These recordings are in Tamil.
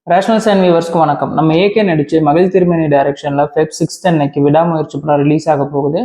ரேஷனல் சைன் வியூவர்ஸ்க்கு வணக்கம். நம்ம ஏகே நடிச்சு மகிழ் திருமேனி டைரக்ஷன்ல Feb 6 அன்னைக்கு விடாமுயற்சி படம் ரிலீஸ் ஆக போகுது.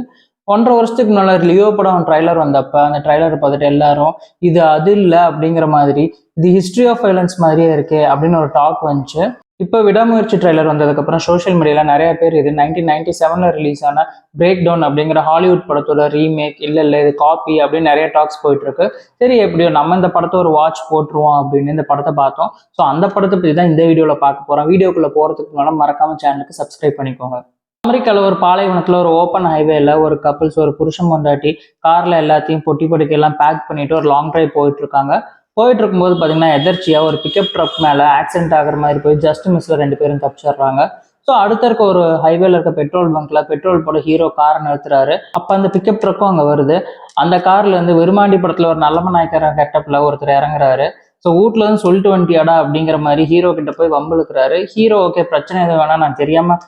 1.5 வருஷத்துக்கு முன்னால லியோ படம் ட்ரைலர் வந்தப்ப அந்த ட்ரைலரை பார்த்துட்டு எல்லாரும் இது அது இல்லை அப்படிங்கிற மாதிரி, இது ஹிஸ்டரி ஆஃப் வைலன்ஸ் மாதிரியே இருக்கே அப்படின்னு ஒரு டாக் வந்துச்சு. இப்போ விடாமுயற்சி ட்ரைலர் வந்ததுக்கப்புறம் சோஷியல் மீடியாவில் நிறைய பேர் இது 1997 ரிலீஸ் ஆன பிரேக் டவுன் அப்படிங்கிற ஹாலிவுட் படத்தோட ரீமேக், இல்லை இது காப்பி அப்படின்னு நிறைய டாக்ஸ் போயிட்டு இருக்கு. சரி, எப்படியோ நம்ம இந்த படத்தை ஒரு வாட்ச் போட்டுருவோம் அப்படின்னு இந்த படத்தை பார்த்தோம். ஸோ அந்த படத்தை பற்றி தான் இந்த வீடியோவில் பார்க்க போகிறோம். வீடியோக்குள்ளே போகிறதுக்கு முன்னாடி மறக்காம சேனலுக்கு சப்ஸ்கிரைப் பண்ணிக்கோங்க. அமெரிக்காவில் ஒரு பாலைவனத்தில் ஒரு ஓப்பன் ஹைவேல ஒரு கப்பிள்ஸ், ஒரு புருஷன் பொண்டாட்டி காரில் எல்லாத்தையும் பொட்டி பொடிக்கெல்லாம் பேக் பண்ணிட்டு ஒரு லாங் டிரைவ் போயிட்டு இருக்காங்க. போயிட்டு இருக்கும்போது பார்த்தீங்கன்னா எதர்ச்சியாக ஒரு பிக்கப் ட்ரக் மேலே ஆக்சிடென்ட் ஆகிற மாதிரி போய் ஜஸ்ட் மிஸ்ல 2 பேரும் தப்பிச்சிடுறாங்க. ஸோ அடுத்த இருக்க ஒரு ஹைவேல இருக்க பெட்ரோல் பங்க்ல பெட்ரோல் போட ஹீரோ காரை நிறுத்துறாரு. அப்போ அந்த பிக்கப் ட்ரக்கும் அங்கே வருது. அந்த கார்ல இருந்து விருமாண்டி படத்தில் ஒரு நல்ல நாயக்கர கெட்டப்ல ஒருத்தர் இறங்குறாரு. ஸோ வீட்டுல இருந்து சொல்லிட்டு வந்துட்டியாடா அப்படிங்கிற மாதிரி ஹீரோ கிட்ட போய் வம்பிழுக்கிறாரு. ஹீரோ ஓகே பிரச்சனை எதுவும் வேணா, நான் தெரியாம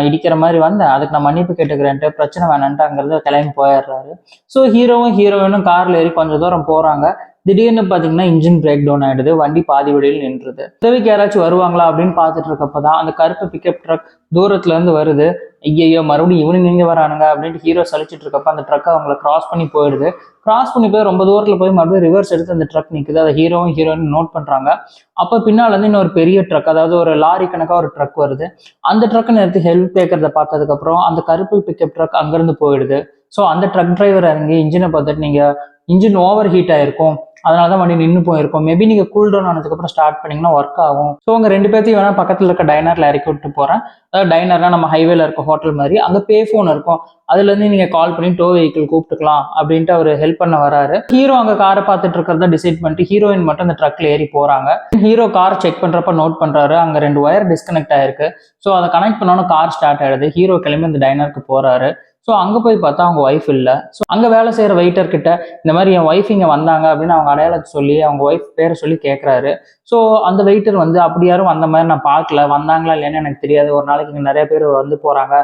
இடிக்கிற மாதிரி வந்தேன், அதுக்கு நான் மன்னிப்பு கேட்டுக்கிறேன்ட்டு பிரச்சனை வேணான்ட்டு அங்கிருந்து கிளம்பி போயிடுறாரு. ஸோ ஹீரோவும் ஹீரோயினும் கார்ல ஏறி கொஞ்சம் தூரம் போறாங்க. திடீர்னு பார்த்தீங்கன்னா இன்ஜின் பிரேக் டவுன் ஆயிடுது. வண்டி பாதி வழியில் நின்றுது. உதவிக்கு யாராச்சும் வருவாங்களா அப்படின்னு பார்த்துட்டு இருக்கப்பதான் அந்த கருப்பு பிக்கப் ட்ரக் தூரத்துல இருந்து வருது. ஐயோ மறுபடியும் இவனு நீங்க வரானுங்க அப்படின்ட்டு ஹீரோ சலிச்சிட்டு இருக்கப்ப அந்த ட்ரக் அவங்கள கிராஸ் பண்ணி போயிடுது. கிராஸ் பண்ணி போய் ரொம்ப தூரத்துல போய் மறுபடியும் ரிவர்ஸ் எடுத்து அந்த ட்ரக் நிற்குது. அதை ஹீரோவும் ஹீரோயின் நோட் பண்றாங்க. அப்ப பின்னால இருந்து இன்னொரு பெரிய ட்ரக், அதாவது ஒரு லாரி கணக்கா ஒரு ட்ரக் வருது. அந்த ட்ரக்கை நிறுத்தி ஹெல்ப் கேட்கறத பார்த்ததுக்கு அப்புறம் அந்த கருப்பு பிக்கப் ட்ரக் அங்கிருந்து போயிடுது. ஸோ அந்த ட்ரக் டிரைவர் இறங்கி இன்ஜினை பார்த்துட்டு, நீங்க இன்ஜின் ஓவர் ஹீட் ஆயிருக்கும், அதனாலதான் வண்டி நின்று போயிருக்கும், மேபி நீங்க கூல் டவுன் ஆனதுக்கப்புறம் ஸ்டார்ட் பண்ணீங்கன்னா ஒர்க் ஆகும். ஸோ உங்க 2 பேர்த்தையும் வேணா பக்கத்துல இருக்க டைனர்ல இறக்கி விட்டு போறேன். அதாவது டைனர்னா நம்ம ஹைவேல இருக்க ஹோட்டல் மாதிரி, அங்க பே ஃபோன் இருக்கும், அதுல இருந்து நீங்க கால் பண்ணி டோ வெஹிக்கிள் கூப்பிட்டுக்கலாம் அப்படின்ட்டு அவர் ஹெல்ப் பண்ண வராரு. ஹீரோ அங்க காரை பார்த்துட்டு இருக்கிறத டிசைட் பண்ணிட்டு ஹீரோயின் மட்டும் அந்த ட்ரக்ல ஏறி போறாங்க. ஹீரோ கார் செக் பண்றப்ப நோட் பண்றாரு அங்க 2 ஒயர் டிஸ்கனெக்ட் ஆயிருக்கு. ஸோ அதை கனெக்ட் பண்ணோன்னு கார் ஸ்டார்ட் ஆயிடுது. ஹீரோ கிளம்பி அந்த டைனருக்கு போறாரு. ஸோ அங்கே போய் பார்த்தா அவங்க ஒய்ஃப் இல்லை. ஸோ அங்கே வேலை செய்கிற வெயிட்டர் கிட்ட இந்த மாதிரி என் ஒய்ஃப் இங்கே வந்தாங்க அப்படின்னு அவங்க அடையாளத்தை சொல்லி அவங்க ஒய்ஃப் பேரை சொல்லி கேட்குறாரு. ஸோ அந்த வெயிட்டர் வந்து அப்படி யாரும் வந்த மாதிரி நான் பார்க்கல, வந்தாங்களா இல்லைன்னு எனக்கு தெரியாது, ஒரு நாளைக்கு இங்கே நிறைய பேர் வந்து போகிறாங்க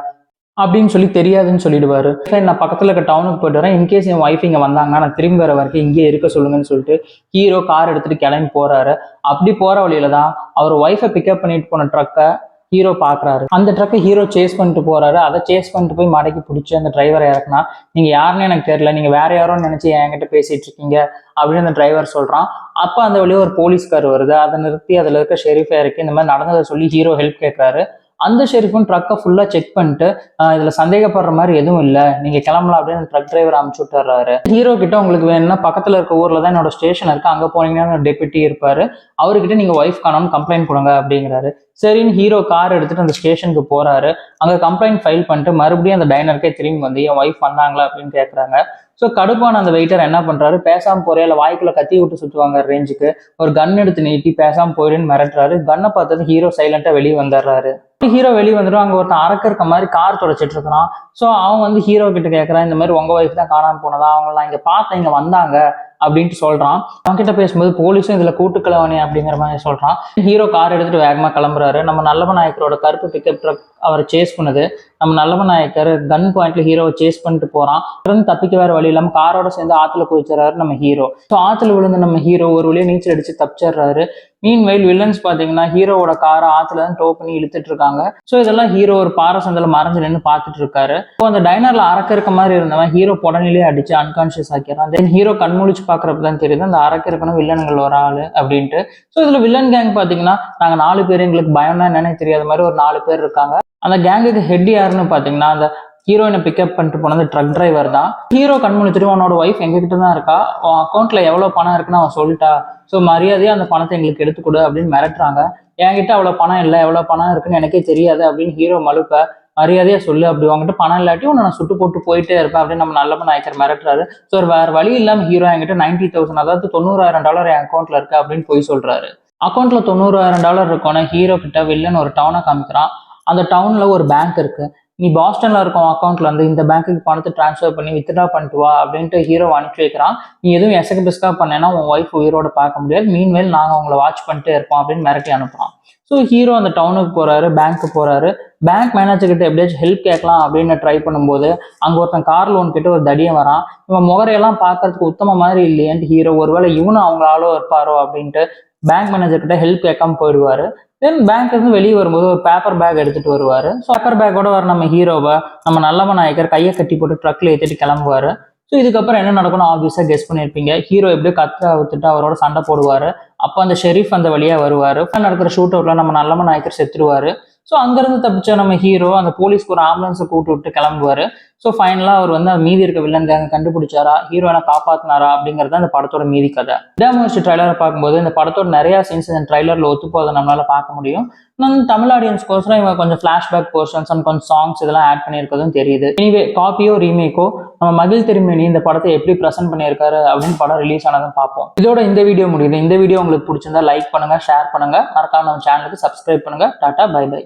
அப்படின்னு சொல்லி தெரியாதுன்னு சொல்லிடுவாரு. நான் பக்கத்தில் இருக்க டவுனுக்கு போயிட்டு வரேன், இன்கேஸ் என் ஒய்ஃப் இங்கே வந்தாங்கன்னா நான் திரும்பி வர வரைக்கும் இங்கேயே இருக்க சொல்லுங்கன்னு சொல்லிட்டு ஹீரோ கார் எடுத்துட்டு கிளம்பி போறாரு. அப்படி போற வழியில தான் அவர் ஒய்ஃபை பிக்கப் பண்ணிட்டு போன ட்ரக்கை ஹீரோ பாக்குறாரு. அந்த ட்ரக்கை ஹீரோ சேஸ் பண்ணிட்டு போறாரு. அதை சேஸ் பண்ணிட்டு போய் மடக்கி பிடிச்சி அந்த டிரைவரை இறக்குனா, நீங்க யாருன்னு எனக்கு தெரியல, நீங்க வேற யாரோன்னு நினைச்சு என்கிட்ட பேசிட்டு இருக்கீங்க அப்படின்னு அந்த டிரைவர் சொல்றான். அப்ப அந்த வழியா ஒரு போலீஸ்கார் வருது. அதை நிறுத்தி அதுல இருக்க ஷெரீஃபை இறக்கி இந்த மாதிரி நடந்ததை சொல்லி ஹீரோ ஹெல்ப் கேட்கிறாரு. அந்த ஷெரீஃபும் ட்ரக்கை ஃபுல்லா செக் பண்ணிட்டு இதுல சந்தேகப்படுற மாதிரி எதுவும் இல்லை, நீங்க கிளம்பலாம் அப்படின்னு ட்ரக் டிரைவர் அனுப்பிச்சு விட்டுறாரு. ஹீரோ கிட்ட உங்களுக்கு வேணும்னா பக்கத்துல இருக்க ஊர்ல தான் என்னோட ஸ்டேஷன் இருக்கு, அங்க போனீங்கன்னா டெபுட்டி இருப்பாரு, அவர்கிட்ட நீங்க ஒய்ஃப் காணோம்னு கம்ப்ளைண்ட் கொடுங்க அப்படிங்கிறாரு. சரின்னு ஹீரோ கார் எடுத்துட்டு அந்த ஸ்டேஷனுக்கு போறாரு. அங்க கம்ப்ளைண்ட் ஃபைல் பண்ணிட்டு மறுபடியும் அந்த டைனருக்கே திரும்பி வந்து என் ஒய்ஃப் வந்தாங்களா அப்படின்னு கேட்கறாங்க. ஸோ கடுப்பான அந்த வெயிட்டர் என்ன பண்றாரு, பேசாம போறியா இல்லை வாய்க்குள்ள கத்தி விட்டு சுத்துவாங்க ரேஞ்சுக்கு ஒரு கன் எடுத்து நீட்டி பேசாம போயிடுன்னு மிரட்டுறாரு. கன்னை பார்த்தது ஹீரோ சைலண்டா வெளியே வந்துடுறாரு. ஹீரோ வெளியே வந்துடும். அங்க ஒருத்தன் அரக்க இருக்க மாதிரி கார் தொடச்சிட்டு இருக்கிறான். ஸோ அவன் வந்து ஹீரோ கிட்ட கேட்கறான், இந்த மாதிரி உங்க ஒய்ஃப் தான் காணாம போனதா, அவங்க நான் இங்க பார்த்தேன், இங்க வந்தாங்க அப்படின்ட்டு சொல்றான். அவன் கிட்ட பேசும்போது போலீஸும் இதுல கூட்டுக்கலவனே அப்படிங்கிற மாதிரி சொல்றான். ஹீரோ கார் எடுத்துட்டு வேகமா கிளம்புறாரு. நம்ம நல்லவ நாயக்கரோட கருப்பு பிக்கப் ட்ரக் அவரை சேஸ் பண்ணுது. நம்ம நல்லவ நாயக்கர் கன் பாயிண்ட்ல ஹீரோவை சேஸ் பண்ணிட்டு போறான். இருந்து தப்பிக்க வேற வழி இல்லாம காரோட சேர்ந்து ஆத்துல குதிச்சிடறாரு நம்ம ஹீரோ. ஸோ ஆத்துல விழுந்து நம்ம ஹீரோ ஒரு வழியா நீச்சல் அடிச்சு தப்பிச்சிடுறாரு. மீன்வெயில் வில்லன்ஸ் பாத்தீங்கன்னா ஹீரோவோட காரை ஆத்துல இருந்து டோ பண்ணி இழுத்துட்டு இருக்காங்க. ஸோ இதெல்லாம் ஹீரோ ஒரு பாறை சந்தில மறைஞ்சு நின்று பார்த்துட்டு இருக்காரு. இப்போ அந்த டைனர்ல அரக்க இருக்க மாதிரி இருந்தவன் ஹீரோ புடனிலே அடிச்சு அன்கான்சியஸ் ஆக்கிறான். தென் ஹீரோ கண்முழிச்சு பாக்குறப்பதான் தெரியுது அந்த அரக்க இருக்கணும் வில்லன்கள் ஒரு ஆளு அப்படின்ட்டு. ஸோ இதுல வில்லன் கேங் பாத்தீங்கன்னா நாங்க 4 பேர், எங்களுக்கு பயம்னா என்னன்னு தெரியாத மாதிரி ஒரு 4 பேர் இருக்காங்க. அந்த கேங்குக்கு ஹெட் யாருன்னு பாத்தீங்கன்னா அந்த ஹீரோயினை பிக்கப் பண்ணிட்டு போனது ட்ரக் டிரைவர் தான். ஹீரோ கண்முழிச்சிட்டு உன்னோட ஒய்ஃப் எங்ககிட்ட தான் இருக்கா, உன் அக்கௌண்ட்ல எவ்வளவு பணம் இருக்குன்னு அவன் சொல்லிட்டா, ஸோ மரியாதையா அந்த பணத்தை எங்களுக்கு எடுத்துக்கொடு அப்படின்னு மிரட்டுறாங்க. என்கிட்ட அவ்வளவு பணம் இல்லை, எவ்வளவு பணம் இருக்குன்னு எனக்கே தெரியாது அப்படின்னு ஹீரோ மழுப்ப, மரியாதையா சொல்லு, அப்படி வாங்கிட்டு பணம் இல்லாட்டி உன்னை நான் சுட்டு போட்டு போயிட்டே இருப்பேன் அப்படின்னு நம்ம நல்ல நாயக்கர் மிரட்டுறாரு. ஸோ வேற வழி இல்லாம ஹீரோ என்கிட்ட 90,000, அதாவது $90,000 என் அக்கௌண்ட்ல இருக்கு அப்படின்னு போய் சொல்றாரு. அக்கௌண்ட்ல $90,000 இருக்கோன்னா ஹீரோ கிட்ட வில்லன் ஒரு டவுனை காமிக்கிறான். அந்த டவுன்ல ஒரு பேங்க் இருக்கு, நீ பாஸ்டன்ல இருக்கும் அக்கௌண்ட்ல இருந்து இந்த பேங்க்குக்கு பணத்தை டிரான்ஸ்ஃபர் பண்ணி வித்ட்ரா பண்ணிட்டு வா அப்படின்ட்டு ஹீரோ அனுப்பிச்சு வைக்கிறான். நீ எதுவும் எசக்கு பிஸ்கா பண்ணேன்னா உன் ஒய்ஃப் உயிரோட பார்க்க முடியாது, மீன்வேல் நாங்கள் உங்களை வாட்ச் பண்ணிட்டே இருப்போம் அப்படின்னு மிரட்டி அனுப்புறான். ஸோ ஹீரோ அந்த டவுனுக்கு போறாரு, பேங்க்கு போறாரு. பேங்க் மேனேஜர் கிட்ட எப்படியாச்சும் ஹெல்ப் கேட்கலாம் அப்படின்னு ட்ரை பண்ணும்போது அங்க ஒருத்தன் கார் லோன் கிட்ட ஒரு தடியன் வரான். இவன் முகரையெல்லாம் பார்க்கறதுக்கு உத்தம மாதிரி இல்லையேன்ட்டு ஹீரோ ஒருவேளை இவனும் அவங்க ஆளோ இருப்பாரோ அப்படின்ட்டு பேங்க் மேனேஜர் கிட்ட ஹெல்ப் கேட்காம போயிடுவாரு. தென் பேங்க்ல இருந்து வெளியே வரும்போது ஒரு பேப்பர் பேக் எடுத்துட்டு வருவாரு. ஸோ பேப்பர் பேக்கோட வர நம்ம ஹீரோவை நம்ம நல்லவ நாயக்கர் கையை கட்டி போட்டு ட்ரக்ல ஏற்றிட்டு கிளம்புவாரு. ஸோ இதுக்கப்புறம் என்ன நடக்கணும் ஆப்வியஸா கெஸ் பண்ணியிருப்பீங்க. ஹீரோ எப்படியோ கத்து அவுத்துட்டு அவரோட சண்டை போடுவாரு. அப்போ அந்த ஷெரீஃப் அந்த வழியா வருவாரு. நடக்கிற ஷூட் அவுட்ல நம்ம நல்லம நாயக்கர் செத்துருவாரு. ஸோ அங்கிருந்து தப்பிச்ச நம்ம ஹீரோ அந்த போலீஸ்க்கு ஒரு ஆம்புலன்ஸை கூட்டு விட்டு கிளம்புவாரு. ஸோ ஃபைனலாக அவர் வந்து மீதி இருக்க வில்லன் கேங்க கண்டுபிடிச்சாரா, ஹீரோனை காப்பாத்தினாரா அப்படிங்கிறது அந்த படத்தோட மீதி கதை. விடாமுயற்சி ட்ரைலரை பார்க்கும்போது இந்த படத்தோட நிறைய சீன்ஸ் இந்த ட்ரைலர்ல ஒத்து போதை நம்மளால பார்க்க முடியும். நான் தமிழ் ஆடியன்ஸ்க்கோசரம் இவங்க கொஞ்சம் ஃபிளாஷ்பேக் போர்ஷன்ஸ் அண்ட் கொஞ்சம் சாங்ஸ் இதெல்லாம் ஆட் பண்ணியிருக்கிறதும் தெரியுது. எனிவே காப்பியோ ரீமேக்கோ நம்ம மகிழ் திருமேனி இந்த படத்தை எப்படி ப்ரெசென்ட் பண்ணியிருக்காரு அப்படின்னு படம் ரிலீஸ் ஆனதும் பார்ப்போம். இதோட இந்த வீடியோ முடியுது. இந்த வீடியோ உங்களுக்கு பிடிச்சிருந்தா லைக் பண்ணுங்க, ஷேர் பண்ணுங்க, மறக்காம நம்ம சேனலுக்கு சப்ஸ்கிரைப் பண்ணுங்க. Tata, bye by.